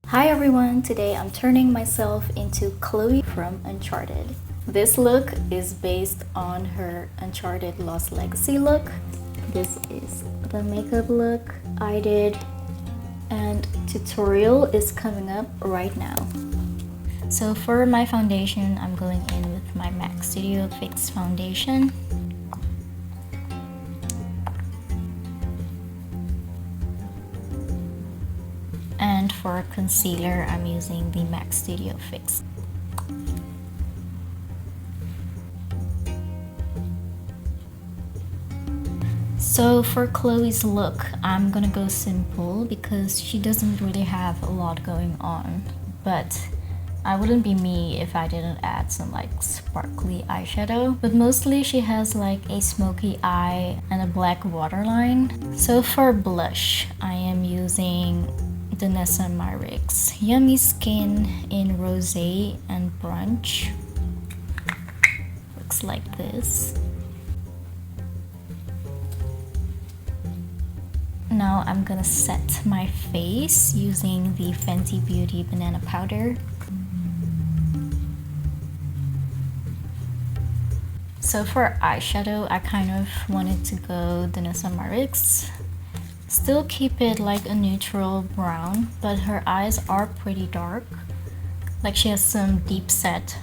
Hi everyone, today I'm turning myself into Chloe from Uncharted. This look is based on her Uncharted Lost Legacy look. This is the makeup look I did, and tutorial is coming up right now. So for my foundation, I'm going in with my MAC Studio Fix foundation. And for concealer, I'm using the MAC Studio Fix. So for Chloe's look, I'm gonna go simple because she doesn't really have a lot going on. But I wouldn't be me if I didn't add some like sparkly eyeshadow. But mostly she has like a smoky eye and a black waterline. So for blush, I am using Danessa Myricks Yummy Skin in Rosé and Brunch. Looks like this. Now I'm gonna set my face using the Fenty Beauty Banana Powder. So for eyeshadow, I kind of wanted to go Danessa Myricks. Still keep it like a neutral brown, but her eyes are pretty dark. Like she has some deep set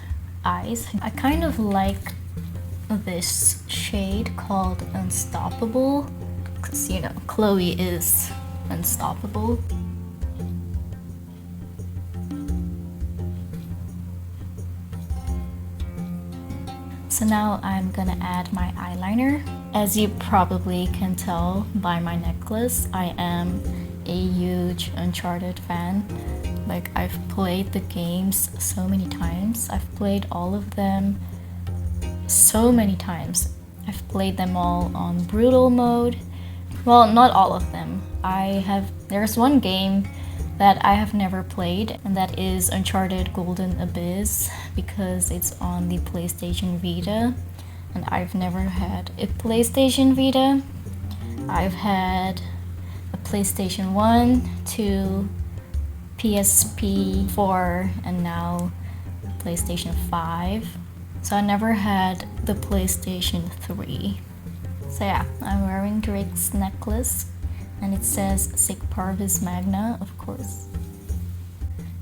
eyes. I kind of like this shade called Unstoppable, because you know, Chloe is unstoppable. So now I'm gonna add my eyeliner. As you probably can tell by my necklace, I am a huge Uncharted fan. Like, I've played the games so many times. I've played all of them so many times. I've played them all on brutal mode. Well, not all of them. There's one game that I have never played, and that is Uncharted Golden Abyss, because it's on the PlayStation Vita, and I've never had a PlayStation Vita. I've had a PlayStation 1, 2, PSP 4, and now PlayStation 5. So I never had the PlayStation 3. So yeah, I'm wearing Drake's necklace, and it says Sick Parvis Magna, of course.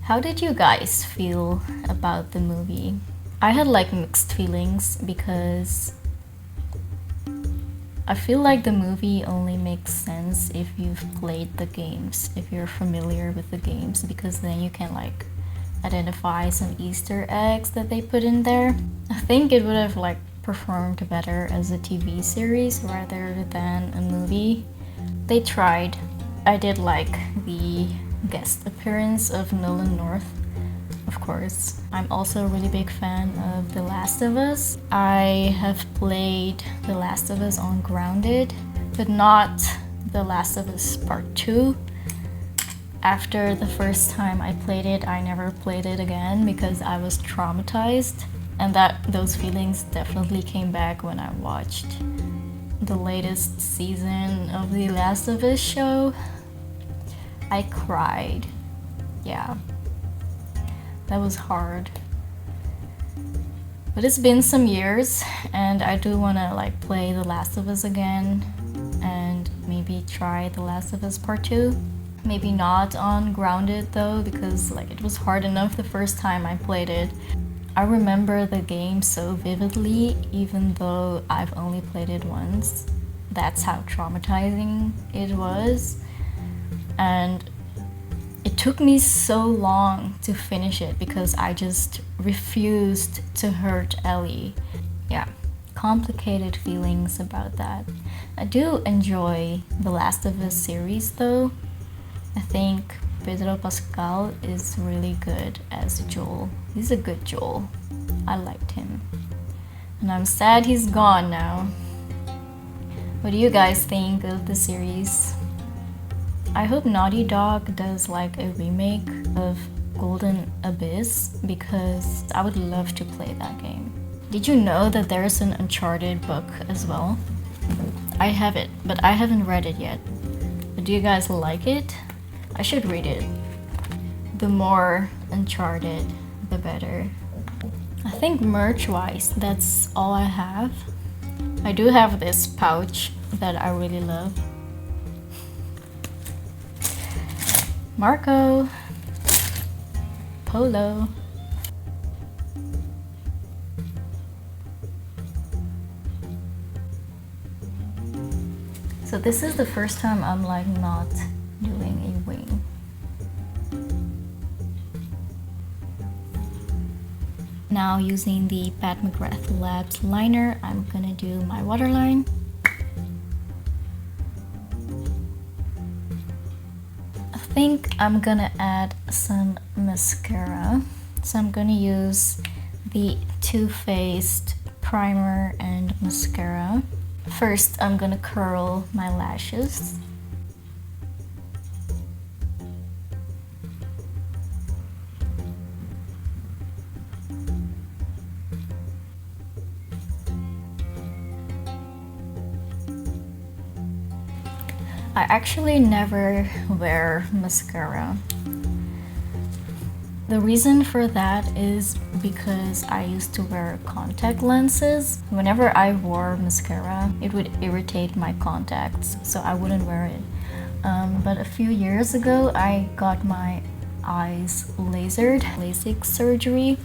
How did you guys feel about the movie? I had like mixed feelings because I feel like the movie only makes sense if you've played the games, if you're familiar with the games, because then you can like identify some Easter eggs that they put in there. I think it would have like performed better as a TV series rather than a movie. They tried. I did like the guest appearance of Nolan North, of course. I'm also a really big fan of The Last of Us. I have played The Last of Us on Grounded, but not The Last of Us Part 2. After the first time I played it, I never played it again because I was traumatized, and those feelings definitely came back when I watched the latest season of The Last of Us show. I cried. Yeah, that was hard. But it's been some years, and I do want to like play The Last of Us again and maybe try The Last of Us Part 2. Maybe not on Grounded though, because like it was hard enough the first time I played it. I remember the game so vividly, even though I've only played it once. That's how traumatizing it was. And it took me so long to finish it because I just refused to hurt Ellie. Yeah, complicated feelings about that. I do enjoy the Last of Us series though. I think Pedro Pascal is really good as Joel. He's a good Joel. I liked him. And I'm sad he's gone now. What do you guys think of the series? I hope Naughty Dog does like a remake of Golden Abyss because I would love to play that game. Did you know that there's an Uncharted book as well? I have it, but I haven't read it yet. But do you guys like it? I should read it. The more Uncharted, the better. I think merch-wise, that's all I have. I do have this pouch that I really love. Marco Polo. So this is the first time I'm like not doing a wing. Now using the Pat McGrath Labs liner, I'm gonna do my waterline. I think I'm gonna add some mascara. So I'm gonna use the Too Faced primer and mascara. First, I'm gonna curl my lashes. I actually never wear mascara. The reason for that is because I used to wear contact lenses. Whenever I wore mascara, it would irritate my contacts, so I wouldn't wear it. But a few years ago, I got my eyes lasered, Lasik surgery.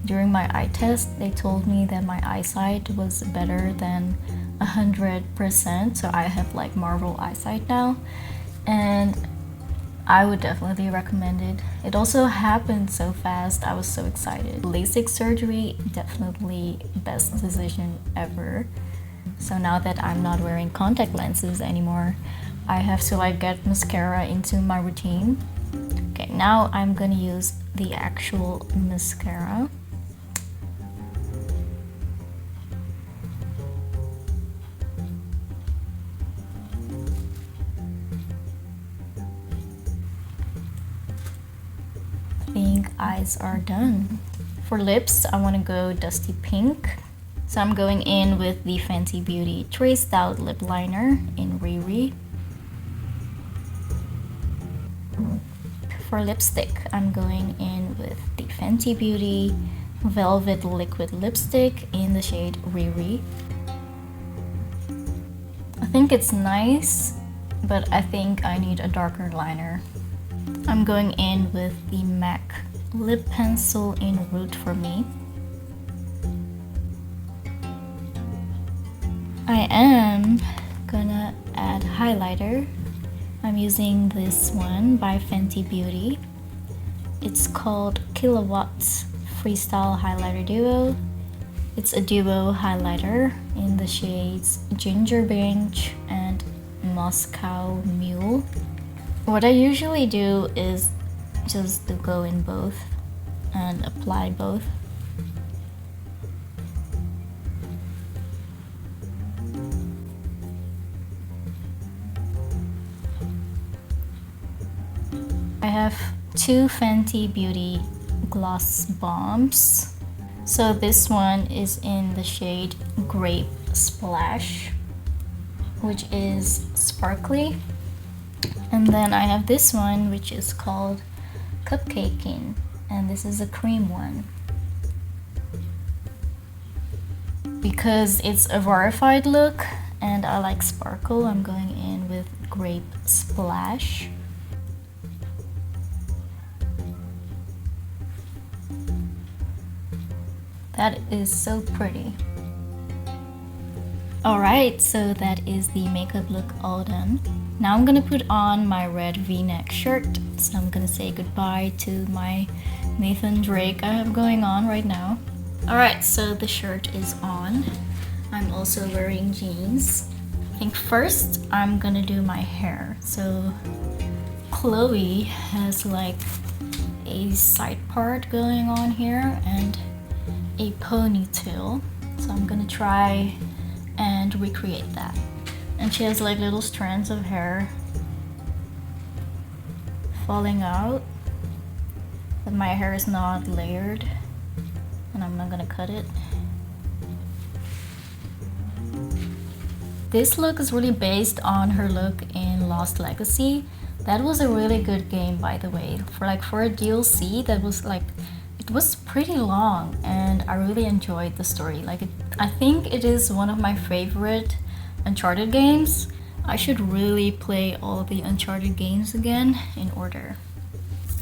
During my eye test, they told me that my eyesight was better than 100%, so I have like Marvel eyesight now, and I would definitely recommend it. It also happened so fast, I was so excited. Lasik surgery, definitely best decision ever. So now that I'm not wearing contact lenses anymore, I have to like get mascara into my routine. Okay, now I'm gonna use the actual mascara. I think eyes are done. For lips, I want to go dusty pink. So I'm going in with the Fenty Beauty Traced Out Lip Liner in Riri. For lipstick, I'm going in with the Fenty Beauty Velvet Liquid Lipstick in the shade Riri. I think it's nice, but I think I need a darker liner. I'm going in with the MAC lip pencil in Root for Me. I am gonna add highlighter. I'm using this one by Fenty Beauty. It's called Kilawatt Freestyle Highlighter Duo. It's a duo highlighter in the shades Ginger Bench and Moscow Mule. What I usually do is just to go in both and apply both. I have two Fenty Beauty gloss bombs. So this one is in the shade Grape Splash, which is sparkly. And then I have this one, which is called Cupcaking, and this is a cream one. Because it's a verified look and I like sparkle, I'm going in with Grape Splash. That is so pretty. Alright, so that is the makeup look all done. Now I'm gonna put on my red V-neck shirt. So I'm gonna say goodbye to my Nathan Drake I have going on right now. Alright, so the shirt is on. I'm also wearing jeans. I think first I'm gonna do my hair. So Chloe has like a side part going on here and a ponytail. So I'm gonna try and recreate that. And she has like little strands of hair falling out, but my hair is not layered and I'm not gonna cut it. This look is really based on her look in Lost Legacy, That was a really good game, by the way. For a DLC, that was like, it was pretty long, and I really enjoyed the story. I think it is one of my favorite Uncharted games. I should really play all the Uncharted games again in order.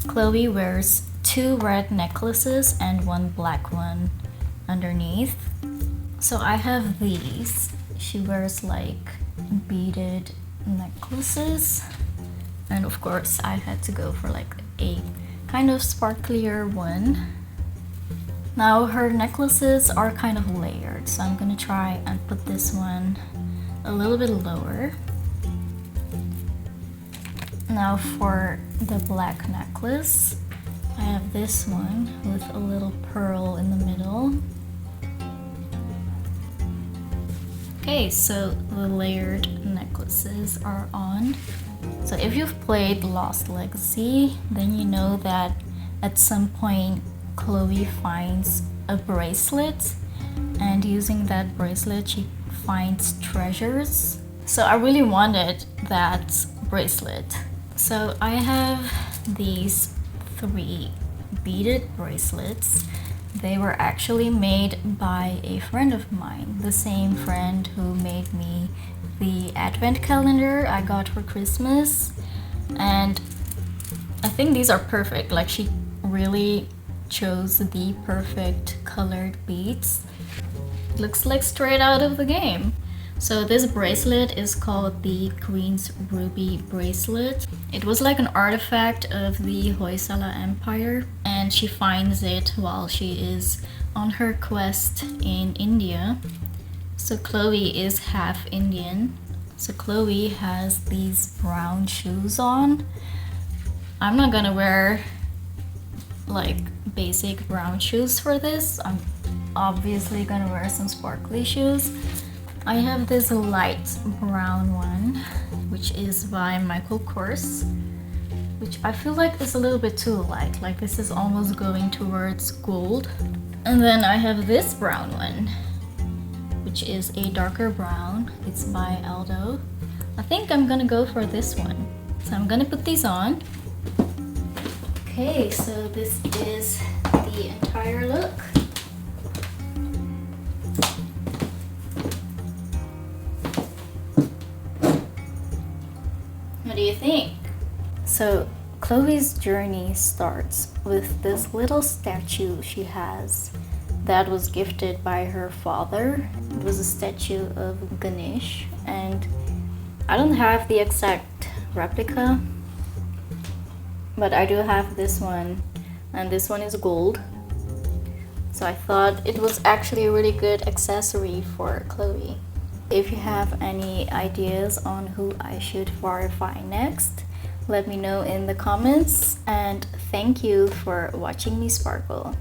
Chloe wears 2 red necklaces and 1 black one underneath. So I have these. She wears like beaded necklaces, and of course I had to go for like a kind of sparklier one. Now her necklaces are kind of layered, so I'm gonna try and put this one a little bit lower. Now for the black necklace, I have this one with a little pearl in the middle. Okay, so the layered necklaces are on. So if you've played Lost Legacy, then you know that at some point Chloe finds a bracelet, and using that bracelet she finds treasures. So I really wanted that bracelet. So I have these 3 beaded bracelets. They were actually made by a friend of mine, the same friend who made me the advent calendar I got for Christmas. And I think these are perfect. Like, she really chose the perfect colored beads. Looks like straight out of the game. So this bracelet is called the Queen's Ruby bracelet. It was like an artifact of the Hoysala Empire, and she finds it while she is on her quest in India. So Chloe is half Indian. So Chloe has these brown shoes on. I'm not gonna wear like basic brown shoes for this. I'm obviously gonna wear some sparkly shoes. I have this light brown one, which is by Michael Kors, which I feel like is a little bit too light. Like, this is almost going towards gold. And then I have this brown one, which is a darker brown. It's by Aldo. I think I'm gonna go for this one. So I'm gonna put these on. Okay, so this is the entire look. What do you think? So Chloe's journey starts with this little statue she has that was gifted by her father. It was a statue of Ganesh, and I don't have the exact replica, but I do have this one, and this one is gold. So I thought it was actually a really good accessory for Chloe. If you have any ideas on who I should verify next, let me know in the comments, and thank you for watching me sparkle.